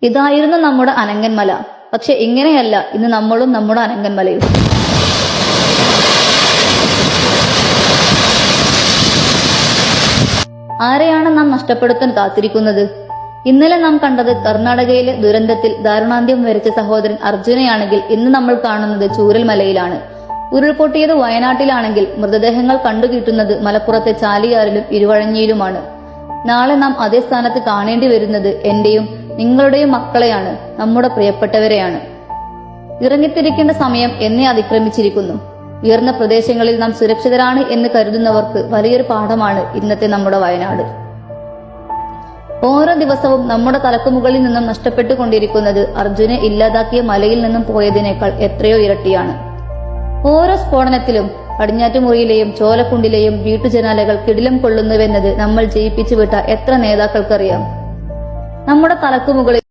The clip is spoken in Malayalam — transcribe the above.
ഇതായിരുന്നു നമ്മുടെ അനങ്ങന്മല. പക്ഷെ ഇങ്ങനെയല്ല ഇന്ന് നമ്മളും നമ്മുടെ അനങ്ങന്മലയും. ആരെയാണ് നാം നഷ്ടപ്പെടുത്താൻ കാത്തിരിക്കുന്നത്? ഇന്നലെ നാം കണ്ടത് കർണാടകയിലെ ദുരന്തത്തിൽ ദാരുണാന്ത്യം വരിച്ച സഹോദരൻ അർജുനെയാണെങ്കിൽ ഇന്ന് നമ്മൾ കാണുന്നത് ചൂരൽമലയിലാണ്. ഉരുൾപൊട്ടിയത് വയനാട്ടിലാണെങ്കിൽ മൃതദേഹങ്ങൾ കണ്ടുകിട്ടുന്നത് മലപ്പുറത്തെ ചാലിയാറിലും ഇരുവഴഞ്ഞിയിലുമാണ്. നാളെ നാം അതേ സ്ഥാനത്ത് കാണേണ്ടി വരുന്നത് എന്റെയും നിങ്ങളുടെയും മക്കളെയാണ്, നമ്മുടെ പ്രിയപ്പെട്ടവരെയാണ്. ഇറങ്ങിത്തിരിക്കേണ്ട സമയം എന്നെ അതിക്രമിച്ചിരിക്കുന്നു. ഉയർന്ന പ്രദേശങ്ങളിൽ നാം സുരക്ഷിതരാണ് എന്ന് കരുതുന്നവർക്ക് വലിയൊരു പാഠമാണ് ഇന്നത്തെ നമ്മുടെ വയനാട്. ഓരോ ദിവസവും നമ്മുടെ തലക്കുമുകളിൽ നിന്നും നഷ്ടപ്പെട്ടുകൊണ്ടിരിക്കുന്നത് അർജുനെ ഇല്ലാതാക്കിയ മലയിൽ നിന്നും പോയതിനേക്കാൾ എത്രയോ ഇരട്ടിയാണ്. ഓരോ സ്ഫോടനത്തിലും പടിഞ്ഞാറ്റുമുറിയിലെയും ചോലക്കുണ്ടിലെയും വീട്ടുജനാലകൾ കിടിലം കൊള്ളുന്നുവെന്നത് നമ്മൾ ജയിപ്പിച്ചു വിട്ട എത്ര നേതാക്കൾക്കറിയാം. നമ്മുടെ തലക്കുമുകളിൽ